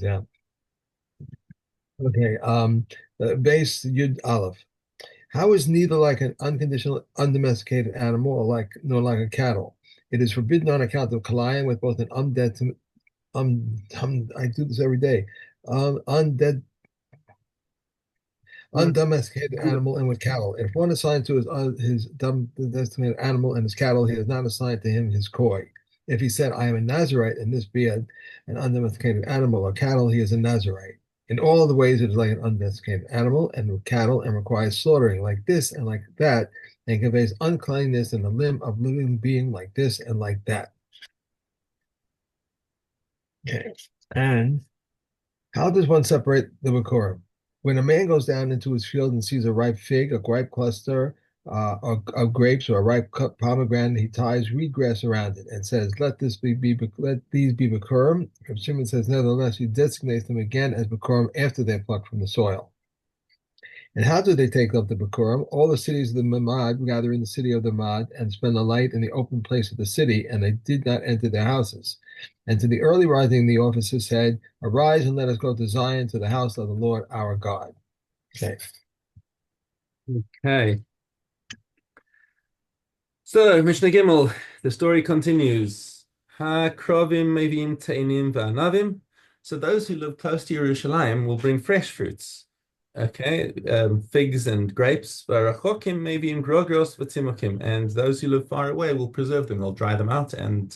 Yeah. Okay. Base Yud Aleph. How is neither like an unconditional, undomesticated animal or like nor like a cattle? It is forbidden on account of colliding with both an I do this every day, undead Mm. undomesticated animal and with cattle. If one assigned to his domesticated animal and his cattle, he is not assigned to him his koi. If he said, I am a Nazarite, and this be an undomesticated animal or cattle, he is a Nazarite. In all the ways, it is like an undomesticated animal and with cattle and requires slaughtering like this and like that, and conveys uncleanness in the limb of living being like this and like that. Okay. And how does one separate the Bikkurim? When a man goes down into his field and sees a ripe fig, a ripe cluster of grapes, or a ripe pomegranate, he ties reed grass around it and says, let these be Bikurim." If Shimon says, nevertheless, he designates them again as Bikurim after they're plucked from the soil. And how do they take up the Bikurim? All the cities of the Mamad gather in the city of the Mad and spend the night in the open place of the city, and they did not enter their houses. And to the early rising, the officers said, Arise and let us go to Zion, to the house of the Lord our God. Okay. Okay. So, Mishnah Gimel, the story continues. Ha krovim mevim teinim va'anavim. So those who live close to Yerushalayim will bring fresh fruits. Okay, figs and grapes. V'rachokim mevim grogros v'timokim. And those who live far away will preserve them. They'll dry them out and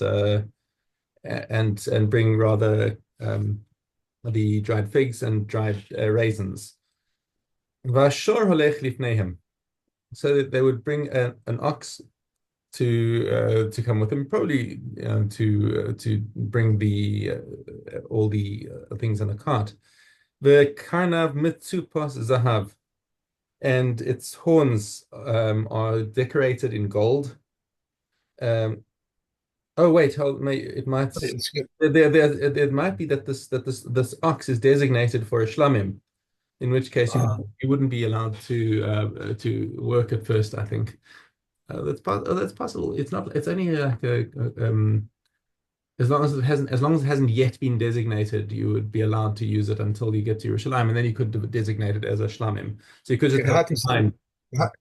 bring rather the dried figs and dried raisins. V'ashor holech lifnehem. So that they would bring an ox to come with him, probably to bring the all the things in a cart. The karnav mitzupas zahav, and its horns are decorated in gold. Um, oh wait, it might It's good. it might be that this ox is designated for a shlamim, in which case Uh, you wouldn't be allowed to work at first, I think. That's possible. It's not. It's only like as long as it hasn't yet been designated, you would be allowed to use it until you get to Yerushalayim, and then you could designate it as a shlamim. So you could just have it combined.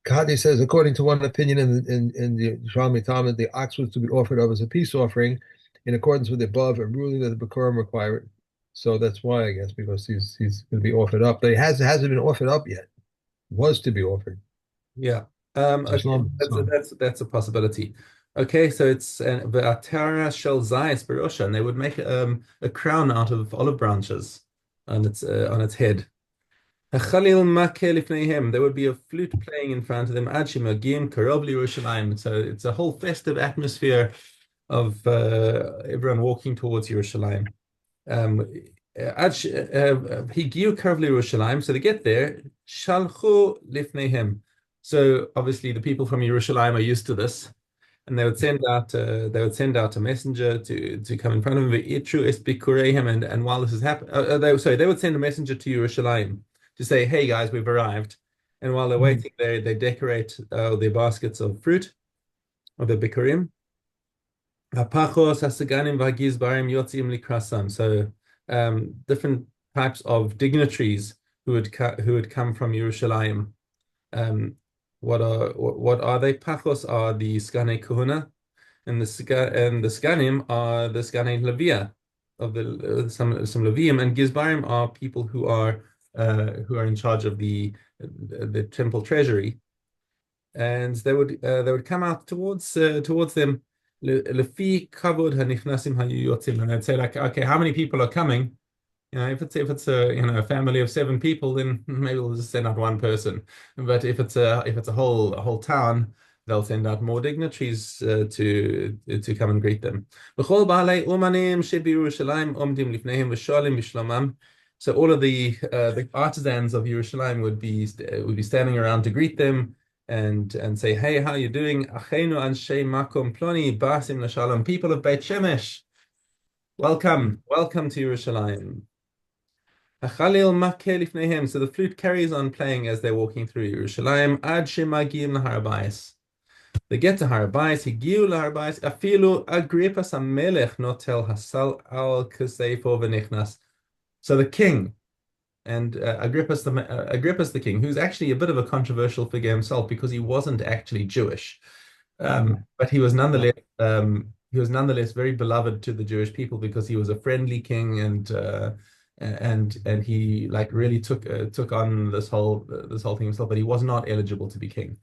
Kahati says, according to one opinion in the Shalmi Talmud, the ox was to be offered up as a peace offering in accordance with the above, a ruling that the Bikurim required. So that's why, I guess, because he's going to be offered up. But he hasn't been offered up yet. Was to be offered. Yeah. So Okay. Shalom. That's a possibility. Okay. So it's the atara shel zayis berosha, and they would make a crown out of olive branches on its head. Khalil Makeh lifneihem. There would be a flute playing in front of them. Ad shemagim karov Yerushalayim. So it's a whole festive atmosphere of everyone walking towards Yerushalayim. Higiu karov Yerushalayim. So they get there. Shalchu lifneihem. So obviously the people from Yerushalayim are used to this, and they would send out a messenger to come in front of them. Itru es bikureihem, and while this is happening, they would send a messenger to Yerushalayim to say, "Hey guys, we've arrived." And while they're Mhm. waiting, they decorate their baskets of fruit, of the bikurim. Hapachos, hasaganim, v'hagizbarim, yotzim likrasam. So different types of dignitaries who would come from Yerushalayim. Um, what are they? Pachos are the Sganei Kahuna, and the Sganim are the Sganei Levia of the some Levium, and Gizbarim are people who are in charge of the temple treasury, and they would come out towards them. Lefi kavod hanichnasim hayu and they'd say like, okay, how many people are coming? If it's a family of 7 people, then maybe we'll just send out one person. But if it's a whole town, they'll send out more dignitaries to come and greet them. V'chol ba'alei umanim shebiYerushalayim omdim lifneihem v'sholim b'shlomam. So all of the artisans of Yerushalayim would be standing around to greet them and say, "Hey, how are you doing? Achenu anshei makom ploni basim l'shalom." People of Beit Shemesh, welcome to Yerushalayim. Achalil makeh lifneihem. So the flute carries on playing as they're walking through Yerushalayim. Ad shemagim laharabais. They get to Harabais. Higiu laharabais. Afilu Agrippas hamelech notel hasal al kaseifo v'nichnas. So the king and Agrippus the king, who's actually a bit of a controversial figure himself because he wasn't actually Jewish, but he was nonetheless very beloved to the Jewish people because he was a friendly king and he like really took on this whole thing himself, but he was not eligible to be king.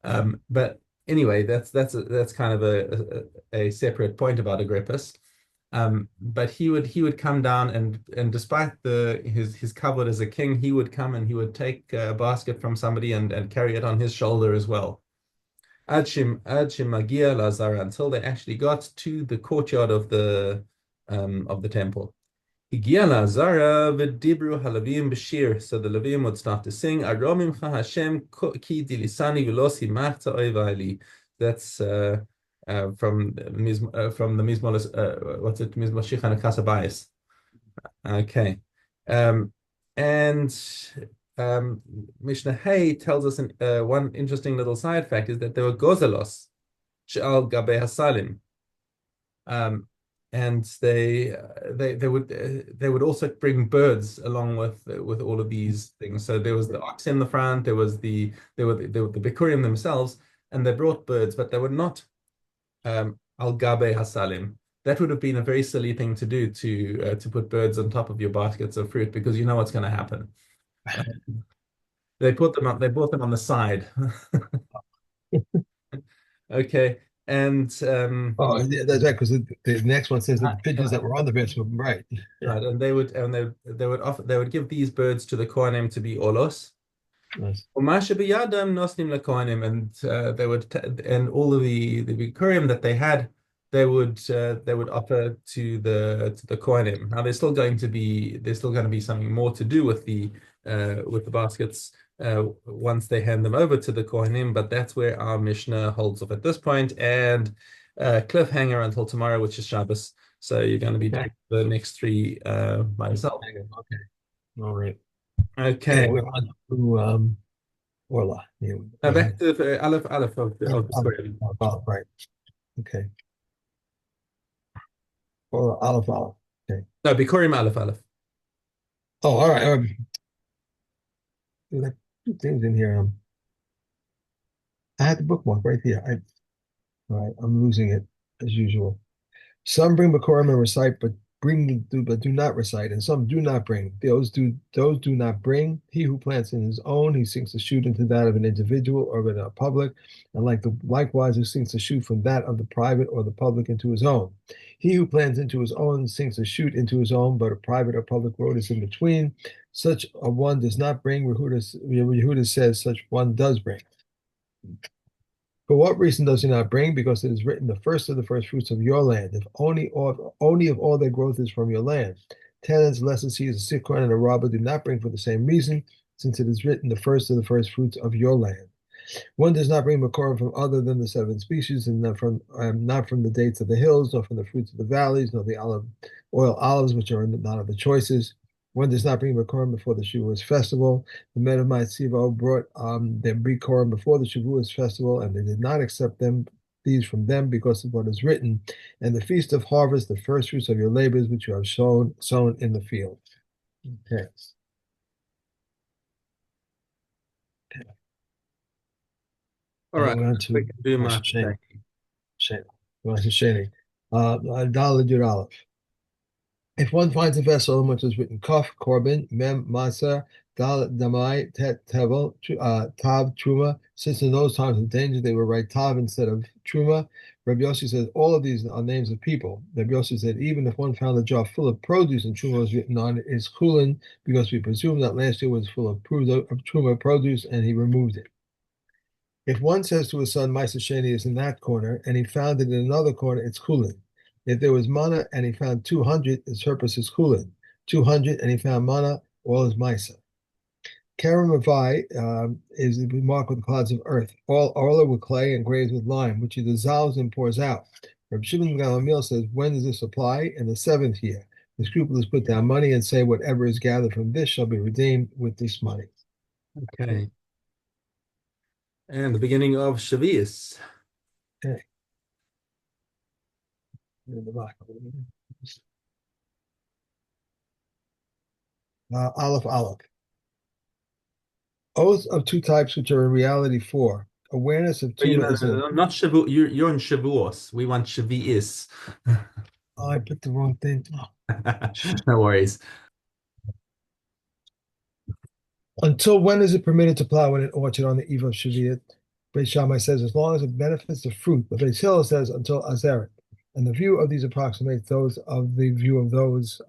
But anyway, that's kind of a separate point about Agrippus. But he would come down and despite his covet as a king, he would come and he would take a basket from somebody and carry it on his shoulder as well. Ad shim magia lazara until they actually got to the courtyard of the temple. Higia lazara v'dibru halavim b'shir. So the Levim would start to sing. Aromimcha Hashem ki dilisani v'lo simachta oivai. That's from the Mizmor. What's it? Mizmor Shichan Kasabayis. Okay. Um, and Mishnah Hay tells us one interesting little side fact is that there were gozelos she'al gabe hasalim, and they would also bring birds along with all of these things. So there was the ox in the front, there were the Bikkurim themselves, and they brought birds, but they were not al gabe hasalim. That would have been a very silly thing to do to put birds on top of your baskets of fruit because you know what's going to happen. Uh, they put them up. They brought them on the side. Okay, and Oh, yeah, that's right, because the next one says that the pigeons that right, were on the bench were right. right, and they would give these birds to the Kohanim to be olos. Yes. Umasha biyadam nosnim lekohanim, and and all of the bikurim that they had, they would offer to the kohanim. Now there's still going to be something more to do with the baskets once they hand them over to the kohanim, but that's where our Mishnah holds off at this point, and cliffhanger until tomorrow, which is Shabbos. So you're going to be Okay. doing the next three by yourself. Okay. All right. Okay, Okay. we're on to Orla. Yeah, Now back to the Aleph Aleph of the Bikurim. Right. Okay. Orla, Aleph, Aleph. Okay. No, Bikurim Aleph Aleph. Oh, all right. There's like two things in here. I had the bookmark right here. All right. I'm losing it as usual. Some bring Bikurim and recite, but do not recite, and some do not bring. Those do not bring. He who plants in his own, he sinks a shoot into that of an individual or of a public, and likewise who sinks a shoot from that of the private or the public into his own. He who plants into his own sinks a shoot into his own, but a private or public road is in between. Such a one does not bring. Yehuda says such one does bring. For what reason does he not bring? Because it is written, the first of the first fruits of your land, if only if all their growth is from your land. Tenants, lessees, a sick corn, and a robber do not bring for the same reason, since it is written, the first of the first fruits of your land. One does not bring Makorim from other than the seven species, and not from the dates of the hills, nor from the fruits of the valleys, nor the olives, which are not of the choices. One does not bring Makorim before the Shavuos festival. The men of Sivo brought their Bikurim before the Shavuos festival, and they did not accept these from them because of what is written. And the feast of harvest, the first fruits of your labors, which you have sown in the field. Okay. All And right. we're on We to can do my Shane. Shane. Daled Yud Aleph. If one finds a vessel in which is written Kaf, Korban, Mem, Maser, Dal, Damai, Tet, Tevel, Tav, Truma, since in those times of danger they would write Tav instead of Truma, Rabbi Yossi said all of these are names of people. Rabbi Yossi said even if one found a jar full of produce and Truma was written on it, is Chulin, because we presume that last year was full of Truma produce and he removed it. If one says to his son, Maisa Sheni is in that corner, and he found it in another corner, it's Chulin. If there was mana and he found 200, his purpose is Chulin. 200 and he found mana, all is Maisa. Karam Mavai is marked with clouds of earth, all orla with clay and grazed with lime, which he dissolves and pours out. Rabbi Shimon Gamaliel says, when does this apply? In the seventh year. The scrupulous put down money and say, whatever is gathered from this shall be redeemed with this money. Okay. And the beginning of Shavuos. Okay. In the back. Aleph Aleph. Oath of two types, which are in reality four. Awareness of But you Tuma know, is a. not Shavu. You're in Shavuos. We want Shavi'is. Oh, I put the wrong thing. Oh. No worries. Until when is it permitted to plow in an orchard on the eve of Shavuot? Beis Shammai says as long as it benefits the fruit, but Beis Hillel says until Azeret. And the view of these approximates those of the view of those.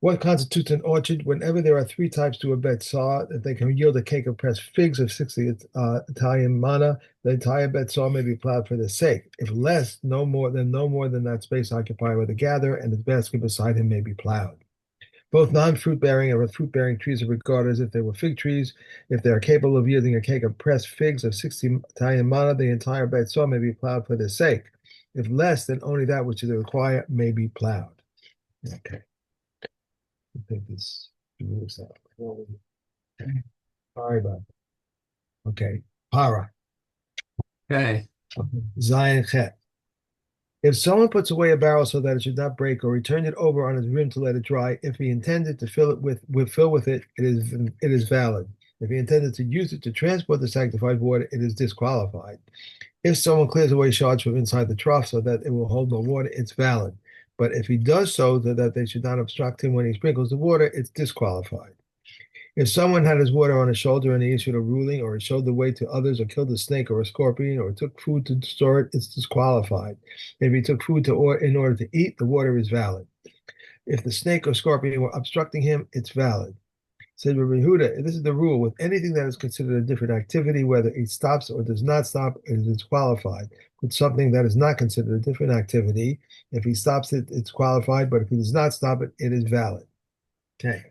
What constitutes an orchard? Whenever there are three types to a bed saw, that they can yield a cake of pressed figs of 60 Italian mana, the entire bed saw may be plowed for their sake. If less, no more than that space occupied by the gatherer and his basket beside him may be plowed. Both non-fruit bearing and fruit-bearing trees are regarded as if they were fig trees. If they are capable of yielding a cake of pressed figs of 60 Italian mana, the entire bed saw may be plowed for their sake. If less, then only that which is required may be plowed. Okay. I think this moves out. Okay. Sorry about that. Okay. Para. Okay. Zion Chet. If someone puts away a barrel so that it should not break, or returned it over on its rim to let it dry, if he intended to fill with it, it is valid. If he intended to use it to transport the sanctified water, it is disqualified. If someone clears away shards from inside the trough so that it will hold no water, it's valid. But if he does so that they should not obstruct him when he sprinkles the water, it's disqualified. If someone had his water on his shoulder and he issued a ruling, or he showed the way to others, or killed a snake or a scorpion, or took food to store it, it's disqualified. If he took food in order to eat, the water is valid. If the snake or scorpion were obstructing him, it's valid. Said Rabbi Huda, this is the rule. With anything that is considered a different activity, whether it stops or does not stop, it is disqualified. With something that is not considered a different activity, if he stops it, it's qualified, but if he does not stop it, it is valid. Okay.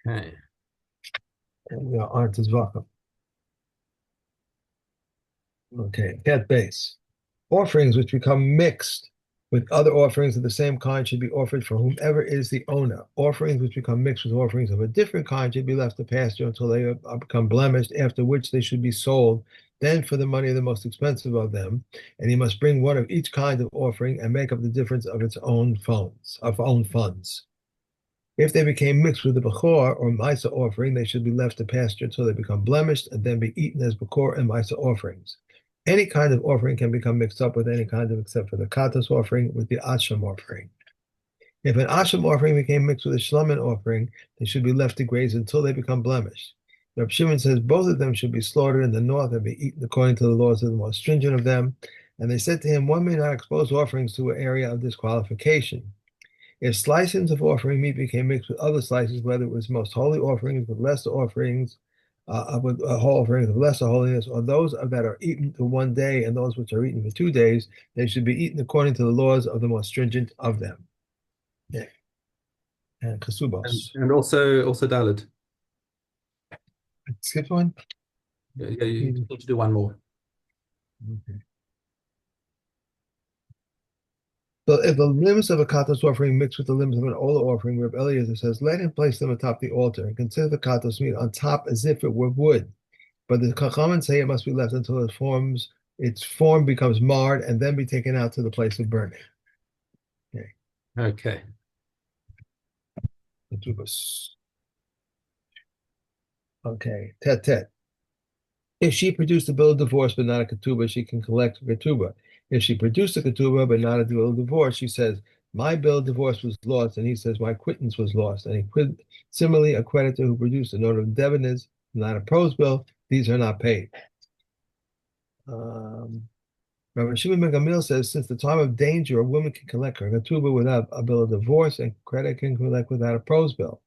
Okay. And we are on to Zvachim. Okay, cat base. Offerings which become mixed with other offerings of the same kind should be offered for whomever is the owner. Offerings which become mixed with offerings of a different kind should be left to pasture until they become blemished, after which they should be sold, then for the money of the most expensive of them. And he must bring one of each kind of offering and make up the difference of its own funds. If they became mixed with the Bechor or Misa offering, they should be left to pasture until they become blemished and then be eaten as Bechor and Misa offerings. Any kind of offering can become mixed up with any kind of, except for the Katos offering, with the Asham offering. If an Asham offering became mixed with a Shlomin offering, they should be left to graze until they become blemished. Reb Shimon says both of them should be slaughtered in the north and be eaten according to the laws of the most stringent of them. And they said to him, one may not expose offerings to an area of disqualification. If slices of offering meat became mixed with other slices, whether it was most holy offerings with lesser offerings, with whole offerings of lesser holiness, or those that are eaten for one day and those which are eaten for 2 days, they should be eaten according to the laws of the most stringent of them. Yeah. And And, kasubos. and also Dalit. Skip one. Yeah, yeah, you Mhm. need to do one more. Okay. So if the limbs of a katos offering mix with the limbs of an ola offering, Reb Eliezer says, let him place them atop the altar and consider the katos meat on top as if it were wood. But the Chachamim say it must be left until its form becomes marred and then be taken out to the place of burning. Okay. Okay. Ketubos. Okay. Tet tet. If she produced a bill of divorce but not a ketubah, she can collect a ketubah. If she produced a ketubah but not a bill of divorce, she says, my bill of divorce was lost, and he says, my quittance was lost. Similarly, a creditor who produced a note of indebtedness, not a prose bill, these are not paid. Rabbi Shimon ben Gamliel says, since the time of danger, a woman can collect her ketubah without a bill of divorce, and credit can collect without a prose bill.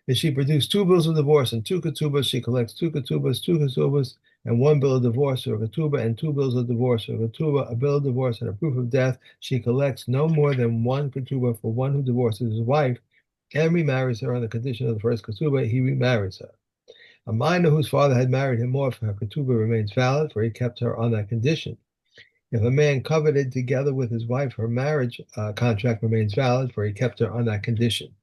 If she produced two bills of divorce and two ketubahs, she collects two ketubahs, and one bill of divorce or a ketubah, and two bills of divorce or a ketubah, a bill of divorce, and a proof of death. She collects no more than one ketubah for one who divorces his wife and remarries her on the condition of the first ketubah, he remarries her. A minor whose father had married him off, her ketubah remains valid, for he kept her on that condition. If a man coveted together with his wife, her marriage contract remains valid, for he kept her on that condition.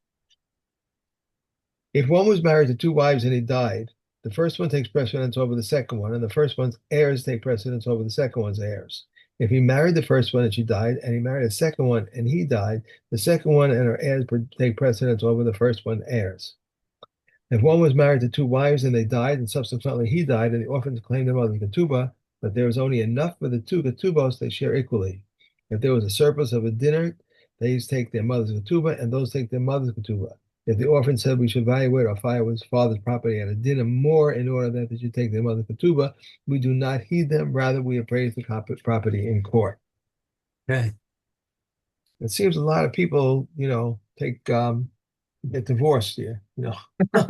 If one was married to two wives and he died, the first one takes precedence over the second one, and the first one's heirs take precedence over the second one's heirs. If he married the first one and she died, and he married a second one and he died, the second one and her heirs take precedence over the first one heirs. If one was married to two wives and they died, and subsequently he died, and the orphans claimed their mother's ketubah, but there was only enough for the two ketubos, they share equally. If there was a surplus of a dinner, they take their mother's ketubah, and those take their mother's ketubah. If the orphan said we should evaluate our father's property at a dinner more in order that they should take their mother's ketubah, we do not heed them. Rather, we appraise the property in court. Okay. It seems a lot of people, take get divorced here. I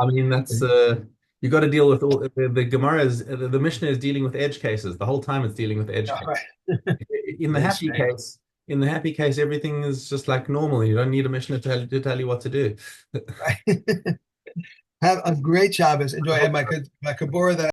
mean, that's you got to deal with all the Gemara is the Mishnah is dealing with edge cases. The whole time it's dealing with edge All cases. right. In the Very happy strange. case, in the happy case, everything is just like normal. You don't need a Mishnah to tell you what to do. Right. Have a great Shabbos. Enjoy. And my Kabbalah that